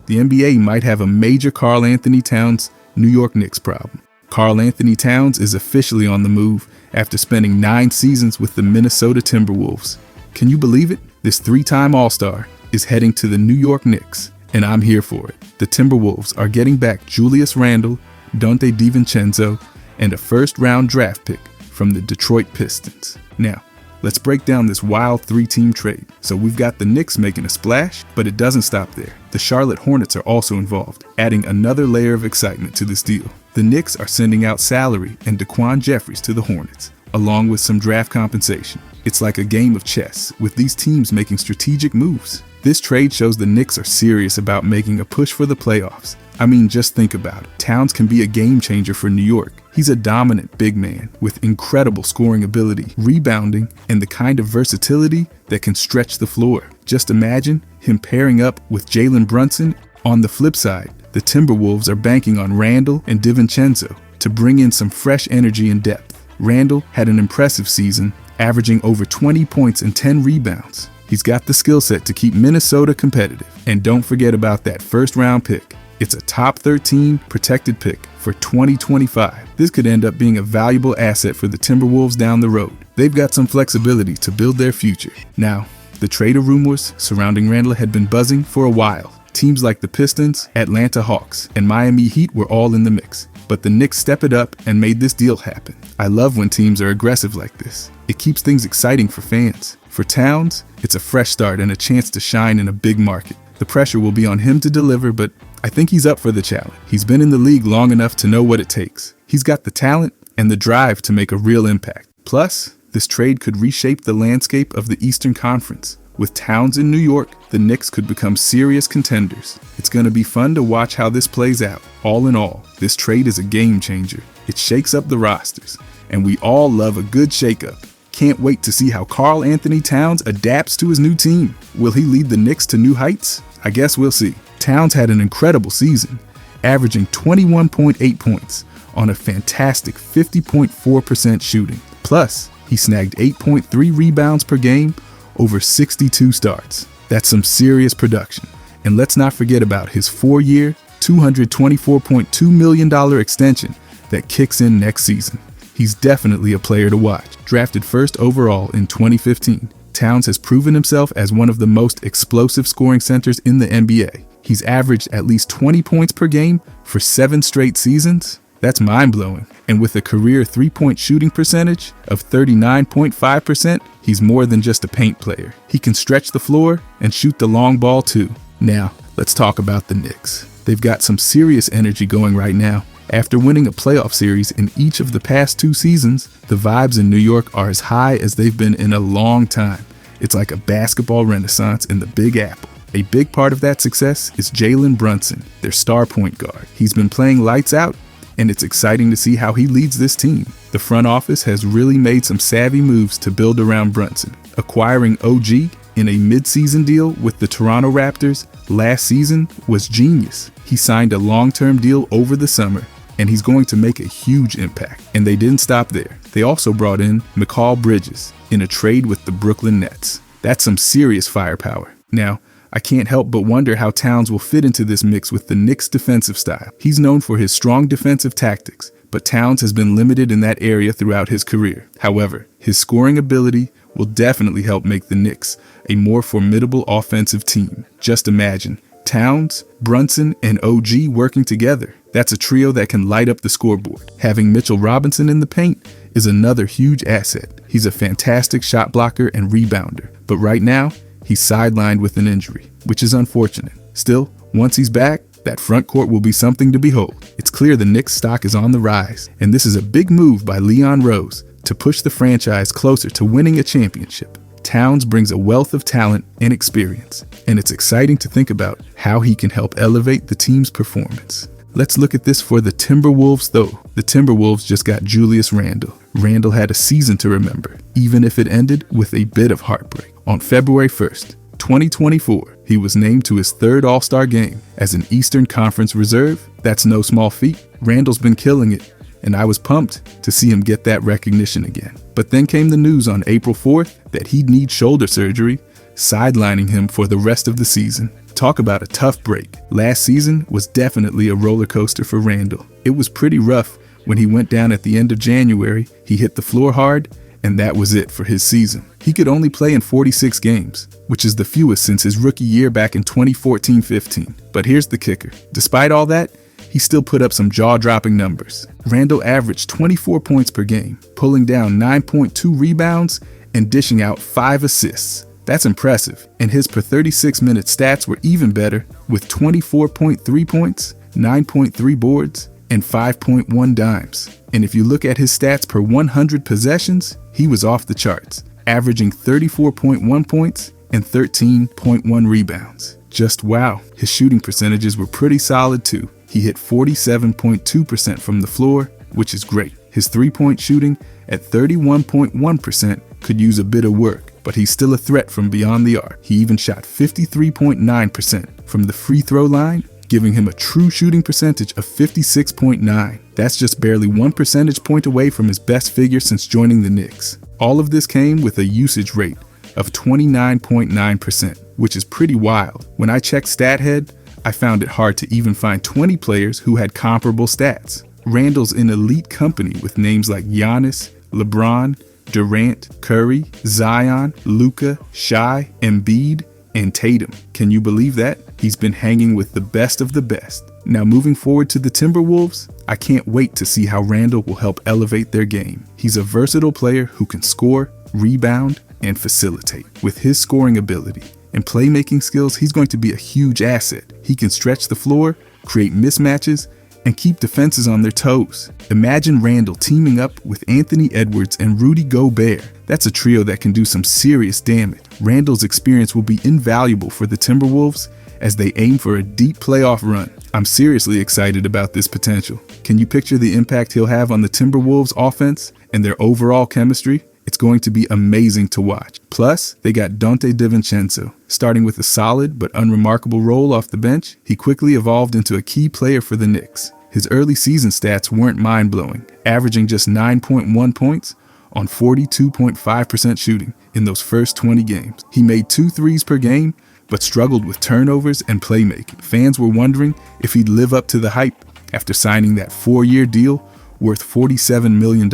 the NBA might have a major Karl-Anthony Towns New York Knicks problem. Karl-Anthony Towns is officially on the move after spending 9 seasons with the Minnesota Timberwolves. Can you believe it? This 3-time All-Star is heading to the New York Knicks, and I'm here for it. The Timberwolves are getting back Julius Randle, DiVincenzo, and a first-round draft pick from the Detroit Pistons. Now, let's break down this wild 3-team trade. So we've got the Knicks making a splash, but it doesn't stop there. The Charlotte Hornets are also involved, adding another layer of excitement to this deal. The Knicks are sending out salary and Daquan Jeffries to the Hornets, along with some draft compensation. It's like a game of chess, with these teams making strategic moves. This trade shows the Knicks are serious about making a push for the playoffs. I mean, just think about it. Towns can be a game changer for New York. He's a dominant big man with incredible scoring ability, rebounding, and the kind of versatility that can stretch the floor. Just imagine him pairing up with Jalen Brunson. On the flip side, the Timberwolves are banking on Randle and DiVincenzo to bring in some fresh energy and depth. Randle had an impressive season, averaging over 20 points and 10 rebounds. He's got the skill set to keep Minnesota competitive. And don't forget about that first-round pick. It's a top 13 protected pick for 2025. This could end up being a valuable asset for the Timberwolves down the road. They've got some flexibility to build their future. Now, the trade rumors surrounding Randle had been buzzing for a while. Teams like the Pistons, Atlanta Hawks, and Miami Heat were all in the mix. But the Knicks stepped it up and made this deal happen. I love when teams are aggressive like this. It keeps things exciting for fans. For Towns, it's a fresh start and a chance to shine in a big market. The pressure will be on him to deliver, but I think he's up for the challenge. He's been in the league long enough to know what it takes. He's got the talent and the drive to make a real impact. Plus, this trade could reshape the landscape of the Eastern Conference. With Towns in New York, the Knicks could become serious contenders. It's going to be fun to watch how this plays out. All in all, this trade is a game changer. It shakes up the rosters, and we all love a good shakeup. Can't wait to see how Karl-Anthony Towns adapts to his new team. Will he lead the Knicks to new heights? I guess we'll see. Towns had an incredible season, averaging 21.8 points on a fantastic 50.4% shooting. Plus, he snagged 8.3 rebounds per game over 62 starts. That's some serious production. And let's not forget about his 4-year, $224.2 million extension that kicks in next season. He's definitely a player to watch. Drafted first overall in 2015, Towns has proven himself as one of the most explosive scoring centers in the NBA. He's averaged at least 20 points per game for 7 straight seasons. That's mind-blowing. And with a career 3-point shooting percentage of 39.5%, he's more than just a paint player. He can stretch the floor and shoot the long ball too. Now, let's talk about the Knicks. They've got some serious energy going right now. After winning a playoff series in each of the past 2 seasons, the vibes in New York are as high as they've been in a long time. It's like a basketball renaissance in the Big Apple. A big part of that success is Jalen Brunson, their star point guard. He's been playing lights out, and it's exciting to see how he leads this team. The front office has really made some savvy moves to build around Brunson. Acquiring OG in a mid-season deal with the Toronto Raptors last season was genius. He signed a long-term deal over the summer, and he's going to make a huge impact. And they didn't stop there. They also brought in Mikal Bridges in a trade with the Brooklyn Nets. That's some serious firepower. Now, I can't help but wonder how Towns will fit into this mix with the Knicks' defensive style. He's known for his strong defensive tactics, but Towns has been limited in that area throughout his career. However, his scoring ability will definitely help make the Knicks a more formidable offensive team. Just imagine Towns, Brunson, and OG working together. That's a trio that can light up the scoreboard. Having Mitchell Robinson in the paint is another huge asset. He's a fantastic shot blocker and rebounder, but right now, he's sidelined with an injury, which is unfortunate. Still, once he's back, that front court will be something to behold. It's clear the Knicks' stock is on the rise, and this is a big move by Leon Rose to push the franchise closer to winning a championship. Towns brings a wealth of talent and experience, and it's exciting to think about how he can help elevate the team's performance. Let's look at this for the Timberwolves, though. The Timberwolves just got Julius Randle. Randle had a season to remember, even if it ended with a bit of heartbreak. On February 1st, 2024, he was named to his 3rd All-Star game as an Eastern Conference reserve. That's no small feat. Randle's been killing it, and I was pumped to see him get that recognition again. But then came the news on April 4th that he'd need shoulder surgery, sidelining him for the rest of the season. Talk about a tough break. Last season was definitely a roller coaster for Randle. It was pretty rough when he went down at the end of January. He hit the floor hard, and that was it for his season. He could only play in 46 games, which is the fewest since his rookie year back in 2014-15. But here's the kicker. Despite all that, he still put up some jaw-dropping numbers. Randle averaged 24 points per game, pulling down 9.2 rebounds and dishing out 5 assists. That's impressive, and his per 36-minute stats were even better, with 24.3 points, 9.3 boards, and 5.1 dimes. And if you look at his stats per 100 possessions, he was off the charts, averaging 34.1 points and 13.1 rebounds. Just wow. His shooting percentages were pretty solid too. He hit 47.2% from the floor, which is great. His three-point shooting at 31.1% could use a bit of work, but he's still a threat from beyond the arc. He even shot 53.9% from the free throw line, giving him a true shooting percentage of 56.9. That's just barely 1 percentage point away from his best figure since joining the Knicks. All of this came with a usage rate of 29.9%, which is pretty wild. When I checked StatHead, I found it hard to even find 20 players who had comparable stats. Randle's in elite company with names like Giannis, LeBron, Durant, Curry, Zion, Luka, Shai, Embiid, and Tatum. Can you believe that? He's been hanging with the best of the best. Now moving forward to the Timberwolves, I can't wait to see how Randle will help elevate their game. He's a versatile player who can score, rebound, and facilitate. With his scoring ability and playmaking skills, he's going to be a huge asset. He can stretch the floor, create mismatches, and keep defenses on their toes. Imagine Randle teaming up with Anthony Edwards and Rudy Gobert. That's a trio that can do some serious damage. Randle's experience will be invaluable for the Timberwolves as they aim for a deep playoff run. I'm seriously excited about this potential. Can you picture the impact he'll have on the Timberwolves offense and their overall chemistry? It's going to be amazing to watch. Plus, they got DiVincenzo. Starting with a solid but unremarkable role off the bench, he quickly evolved into a key player for the Knicks. His early season stats weren't mind-blowing, averaging just 9.1 points on 42.5% shooting in those first 20 games. He made 2 threes per game, but struggled with turnovers and playmaking. Fans were wondering if he'd live up to the hype after signing that 4-year deal worth $47 million.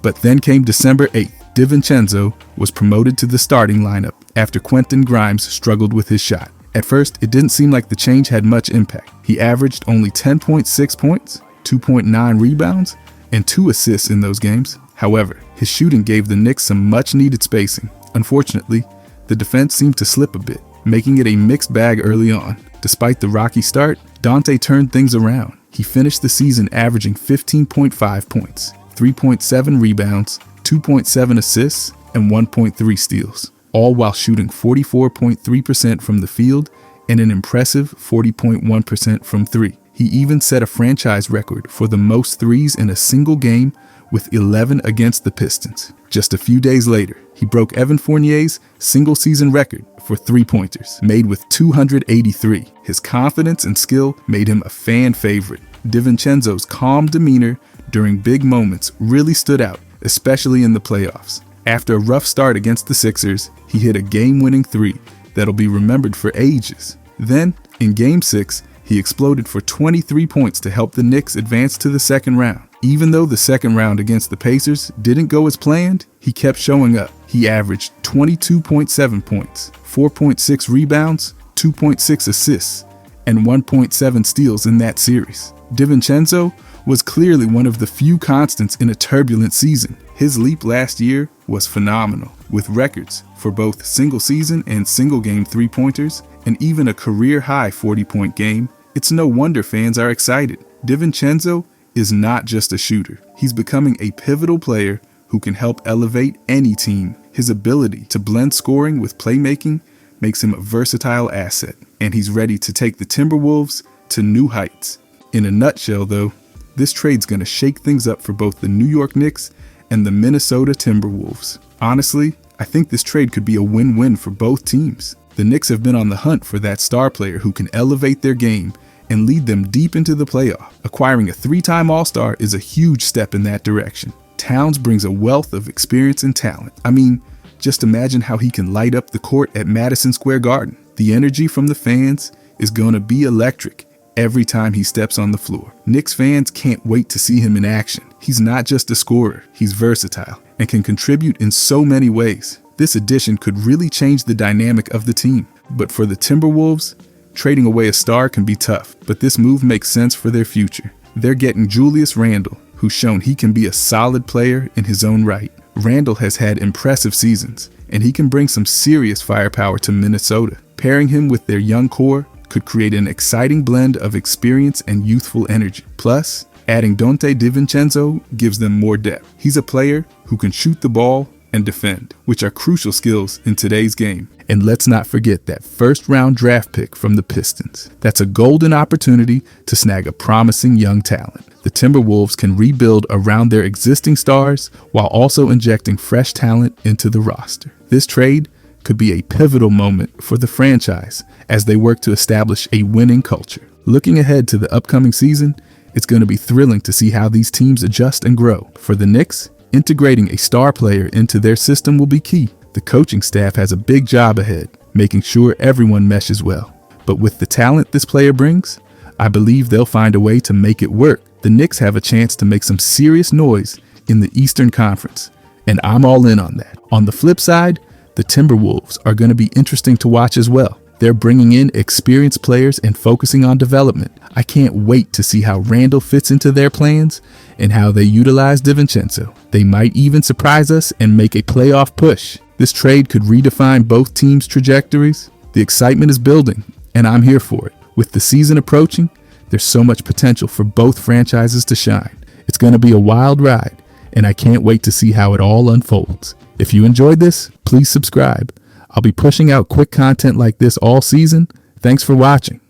But then came December 8th. DiVincenzo was promoted to the starting lineup after Quentin Grimes struggled with his shot. At first, it didn't seem like the change had much impact. He averaged only 10.6 points, 2.9 rebounds, and 2 assists in those games. However, his shooting gave the Knicks some much-needed spacing. Unfortunately, the defense seemed to slip a bit, making it a mixed bag early on. Despite the rocky start, Dante turned things around. He finished the season averaging 15.5 points, 3.7 rebounds, 2.7 assists, and 1.3 steals, all while shooting 44.3% from the field and an impressive 40.1% from 3. He even set a franchise record for the most threes in a single game with 11 against the Pistons. Just a few days later, he broke Evan Fournier's single-season record for three-pointers, made with 283. His confidence and skill made him a fan favorite. DiVincenzo's calm demeanor during big moments really stood out, especially in the playoffs. After a rough start against the Sixers, he hit a game-winning 3 that'll be remembered for ages. Then, in Game 6, he exploded for 23 points to help the Knicks advance to the second round. Even though the second round against the Pacers didn't go as planned, he kept showing up. He averaged 22.7 points, 4.6 rebounds, 2.6 assists, and 1.7 steals in that series. DiVincenzo was clearly one of the few constants in a turbulent season. His leap last year was phenomenal, with records for both single-season and single-game three-pointers, and even a career-high 40-point game. It's no wonder fans are excited. DiVincenzo is not just a shooter. He's becoming a pivotal player who can help elevate any team. His ability to blend scoring with playmaking makes him a versatile asset, and he's ready to take the Timberwolves to new heights. In a nutshell, though, this trade's going to shake things up for both the New York Knicks and the Minnesota Timberwolves. Honestly, I think this trade could be a win-win for both teams. The Knicks have been on the hunt for that star player who can elevate their game and lead them deep into the playoff. Acquiring a 3-time All-Star is a huge step in that direction. Towns brings a wealth of experience and talent. I mean, just imagine how he can light up the court at Madison Square Garden. The energy from the fans is going to be electric every time he steps on the floor. Knicks fans can't wait to see him in action. He's not just a scorer, he's versatile and can contribute in so many ways. This addition could really change the dynamic of the team. But for the Timberwolves, trading away a star can be tough, but this move makes sense for their future. They're getting Julius Randle, who's shown he can be a solid player in his own right. Randle has had impressive seasons, and he can bring some serious firepower to Minnesota. Pairing him with their young core could create an exciting blend of experience and youthful energy. Plus, adding DiVincenzo gives them more depth. He's a player who can shoot the ball and defend, which are crucial skills in today's game. And let's not forget that first-round draft pick from the Pistons. That's a golden opportunity to snag a promising young talent. The Timberwolves can rebuild around their existing stars while also injecting fresh talent into the roster. This trade could be a pivotal moment for the franchise as they work to establish a winning culture. Looking ahead to the upcoming season, it's going to be thrilling to see how these teams adjust and grow. For the Knicks, integrating a star player into their system will be key. The coaching staff has a big job ahead, making sure everyone meshes well. But with the talent this player brings, I believe they'll find a way to make it work. The Knicks have a chance to make some serious noise in the Eastern Conference, and I'm all in on that. On the flip side, the Timberwolves are going to be interesting to watch as well. They're bringing in experienced players and focusing on development. I can't wait to see how Randle fits into their plans and how they utilize DiVincenzo. They might even surprise us and make a playoff push. This trade could redefine both teams' trajectories. The excitement is building, and I'm here for it. With the season approaching, there's so much potential for both franchises to shine. It's going to be a wild ride, and I can't wait to see how it all unfolds. If you enjoyed this, please subscribe. I'll be pushing out quick content like this all season. Thanks for watching.